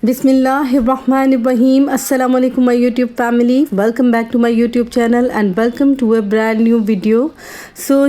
Bismillahirrahmanirrahim. Assalamu alaikum my YouTube family. Welcome back to my YouTube channel and welcome to a brand new video. So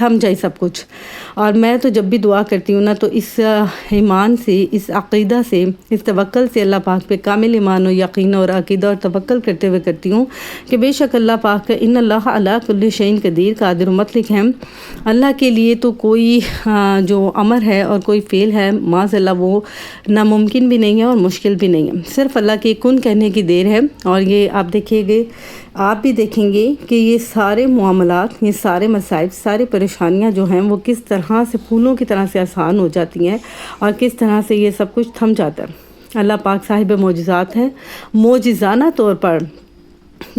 تھم جائے سب کچھ۔ اور میں تو جب بھی دعا کرتی ہوں نا تو اس ایمان سے، اس عقیدہ سے، اس توکل سے اللہ پاک پہ کامل ایمان و یقین اور عقیدہ اور توکل کرتے ہوئے کرتی ہوں کہ بے شک اللہ پاک کا ان اللہ علی کل شیء قدیر، قادر و مطلق ہے۔ اللہ کے لیے تو کوئی جو امر ہے اور کوئی فعل ہے معاذ اللہ وہ ناممکن بھی نہیں ہے اور مشکل بھی نہیں ہے، صرف اللہ کے کن کہنے کی دیر ہے۔ اور یہ آپ دیکھیے گے، آپ بھی دیکھیں گے کہ یہ سارے معاملات، یہ سارے مصائب، ساری پریشانیاں جو ہیں وہ کس طرح سے پھولوں کی طرح سے آسان ہو جاتی ہیں اور کس طرح سے یہ سب کچھ تھم جاتا ہے۔ اللہ پاک صاحب معجزات ہے، معجزانہ طور پر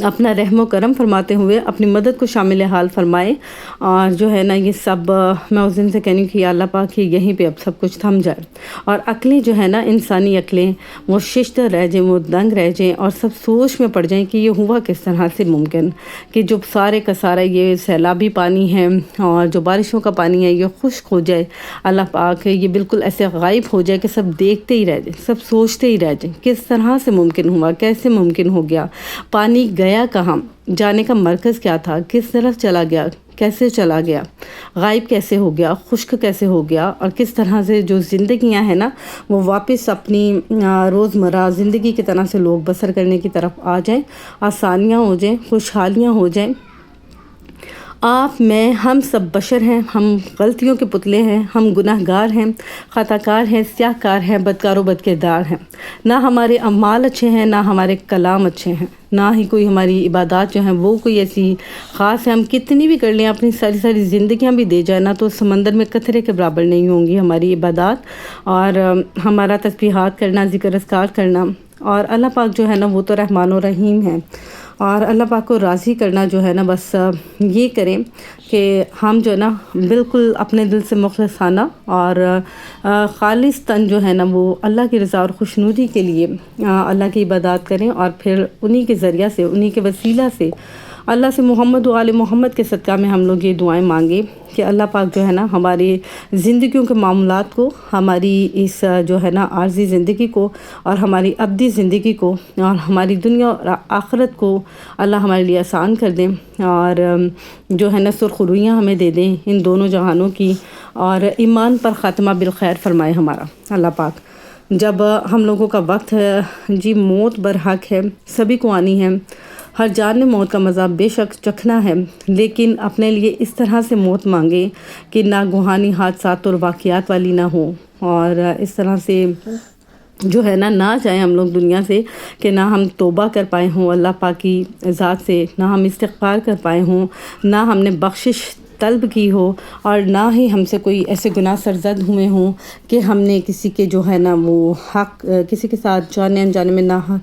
اپنا رحم و کرم فرماتے ہوئے اپنی مدد کو شامل حال فرمائے۔ اور جو ہے نا یہ سب میں اس دن سے کہنی کہ یا اللہ پاک کہ یہیں پہ اب سب کچھ تھم جائے اور عقلیں جو ہے نا انسانی عقلیں وہ ششتر رہ جائیں، وہ دنگ رہ جائیں اور سب سوچ میں پڑ جائیں کہ یہ ہوا کس طرح سے ممکن کہ جو سارے کا سارا یہ سیلابی پانی ہے اور جو بارشوں کا پانی ہے یہ خشک ہو جائے، اللہ پاک یہ بالکل ایسے غائب ہو جائے کہ سب دیکھتے ہی رہ جائیں، سب سوچتے ہی رہ جائیں کس طرح سے ممکن ہوا، کیسے ممکن ہو گیا، پانی گیا کہاں، جانے کا مرکز کیا تھا، کس طرف چلا گیا، کیسے چلا گیا، غائب کیسے ہو گیا، خشک کیسے ہو گیا، اور کس طرح سے جو زندگیاں ہیں نا وہ واپس اپنی روزمرہ زندگی کی طرح سے لوگ بسر کرنے کی طرف آ جائیں، آسانیاں ہو جائیں، خوشحالیاں ہو جائیں۔ آپ، میں، ہم سب بشر ہیں، ہم غلطیوں کے پتلے ہیں، ہم گناہ گار ہیں، خطا کار ہیں، سیاہ کار ہیں، بدکار و بد کردار ہیں۔ نہ ہمارے اعمال اچھے ہیں، نہ ہمارے کلام اچھے ہیں، نہ ہی کوئی ہماری عبادات جو ہیں وہ کوئی ایسی خاص ہے۔ ہم کتنی بھی کر لیں، اپنی ساری زندگیاں بھی دے جائیں نا تو سمندر میں قطرے کے برابر نہیں ہوں گی ہماری عبادات اور ہمارا تسبیحات کرنا، ذکر اذکار کرنا۔ اور اللہ پاک جو ہے نا وہ تو رحمان و رحیم ہے اور اللہ پاک کو راضی کرنا جو ہے نا بس یہ کریں کہ ہم جو ہے نا بالکل اپنے دل سے مخلصانہ اور خالص تن جو ہے نا وہ اللہ کی رضا اور خوشنودی کے لیے اللہ کی عبادات کریں اور پھر انہی کے ذریعہ سے، انہی کے وسیلہ سے اللہ سے محمد و آل محمد کے صدقہ میں ہم لوگ یہ دعائیں مانگیں کہ اللہ پاک جو ہے نا ہماری زندگیوں کے معاملات کو، ہماری اس جو ہے نا عارضی زندگی کو اور ہماری ابدی زندگی کو اور ہماری دنیا اور آخرت کو اللہ ہمارے لیے آسان کر دیں اور جو ہے نا سرخ رویاں ہمیں دے دیں ان دونوں جہانوں کی اور ایمان پر خاتمہ بالخیر فرمائے ہمارا اللہ پاک۔ جب ہم لوگوں کا وقت ہے جی، موت برحق ہے، سبھی کو آنی ہے، ہر جان نے موت کا مزہ بے شک چکھنا ہے، لیکن اپنے لیے اس طرح سے موت مانگے کہ ناگہانی حادثات اور واقعات والی نہ ہو اور اس طرح سے جو ہے نا نہ جائیں ہم لوگ دنیا سے کہ نہ ہم توبہ کر پائے ہوں اللہ پاک کی ذات سے، نہ ہم استغفار کر پائے ہوں، نہ ہم نے بخشش طلب کی ہو اور نہ ہی ہم سے کوئی ایسے گناہ سرزد ہوئے ہوں کہ ہم نے کسی کے جو ہے نا وہ حق، کسی کے ساتھ جانے انجانے میں نہ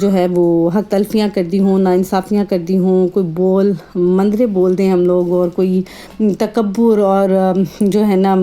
جو ہے وہ حق تلفیاں کر دی ہوں، نا انصافیاں کر دی ہوں، کوئی مندرے بول دیں ہم لوگ اور کوئی تکبر اور جو ہے نا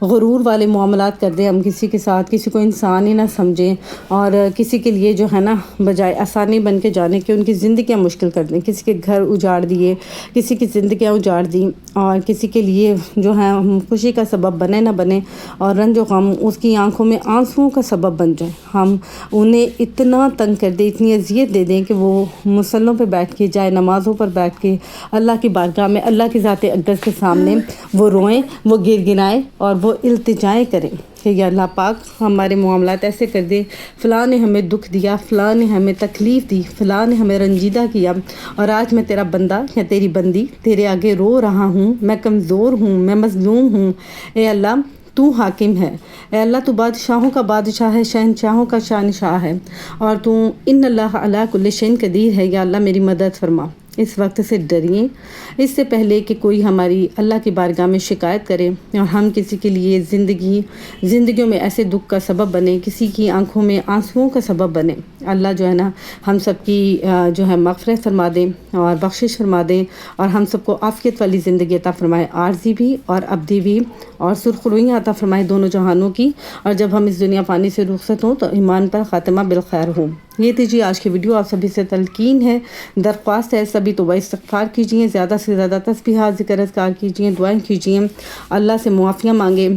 غرور والے معاملات کر دیں ہم کسی کے ساتھ، کسی کو انسان ہی نہ سمجھیں اور کسی کے لیے جو ہے نا بجائے آسانی بن کے جانے کے ان کی زندگیاں مشکل کر دیں، کسی کے گھر اجاڑ دیے، کسی کی زندگیاں اجاڑ دیں اور کسی کے لیے جو ہے خوشی کا سبب بنے نہ بنے اور رنج و غم اس کی آنکھوں میں آنسوؤں کا سبب بن جائے، ہم انہیں اتنا تنگ کر دیں، اتنی اذیت دے دیں کہ وہ مصلوں پہ بیٹھ کے، جائے نمازوں پر بیٹھ کے اللہ کی بارگاہ میں اللہ کی ذات اقدس کے سامنے وہ روئیں، وہ گنگنائیں اور وہ التجائیں کریں کہ یا اللہ پاک ہمارے معاملات ایسے کر دے، فلاں نے ہمیں دکھ دیا، فلاں نے ہمیں تکلیف دی، فلاں نے ہمیں رنجیدہ کیا اور آج میں تیرا بندہ یا تیری بندی تیرے آگے رو رہا ہوں، میں کمزور ہوں، میں مظلوم ہوں، اے اللہ تو حاکم ہے، اے اللہ تو بادشاہوں کا بادشاہ ہے، شہنشاہوں کا شہنشاہ ہے اور تو ان اللہ علی کل شیء قدیر ہے، یا اللہ میری مدد فرما۔ اس وقت سے ڈریے، اس سے پہلے کہ کوئی ہماری اللہ کی بارگاہ میں شکایت کرے اور ہم کسی کے لیے زندگیوں میں ایسے دکھ کا سبب بنے، کسی کی آنکھوں میں آنسوؤں کا سبب بنے، اللہ جو ہے نا ہم سب کی جو ہے مغفرت فرما دیں اور بخشش فرما دیں اور ہم سب کو عافیت والی زندگی عطا فرمائے، عارضی بھی اور ابدی بھی، اور سرخ رویاں عطا فرمائے دونوں جہانوں کی، اور جب ہم اس دنیا فانی سے رخصت ہوں تو ایمان پر خاتمہ بالخیر ہوں۔ یہ تھی جی آج کی ویڈیو، آپ سبھی سے تلقین ہے، درخواست ہے سبھی توبہ استغفار کیجئے، زیادہ سے زیادہ تسبیحات ذکر اذکار کیجئے، دعائیں کیجئے، اللہ سے معافیاں مانگیں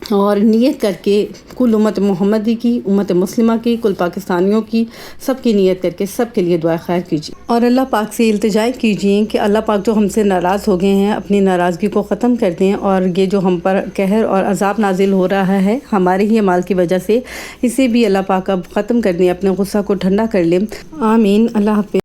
اور نیت کر کے کل امت محمدی کی، امت مسلمہ کی، کل پاکستانیوں کی، سب کی نیت کر کے سب کے لیے دعا خیر کیجیے اور اللہ پاک سے التجا کیجیے کہ اللہ پاک جو ہم سے ناراض ہو گئے ہیں اپنی ناراضگی کو ختم کر دیں، اور یہ جو ہم پر قہر اور عذاب نازل ہو رہا ہے ہمارے ہی اعمال کی وجہ سے، اسے بھی اللہ پاک اب ختم کر دیں، اپنے غصہ کو ٹھنڈا کر لیں۔ آمین۔ اللہ حافظ۔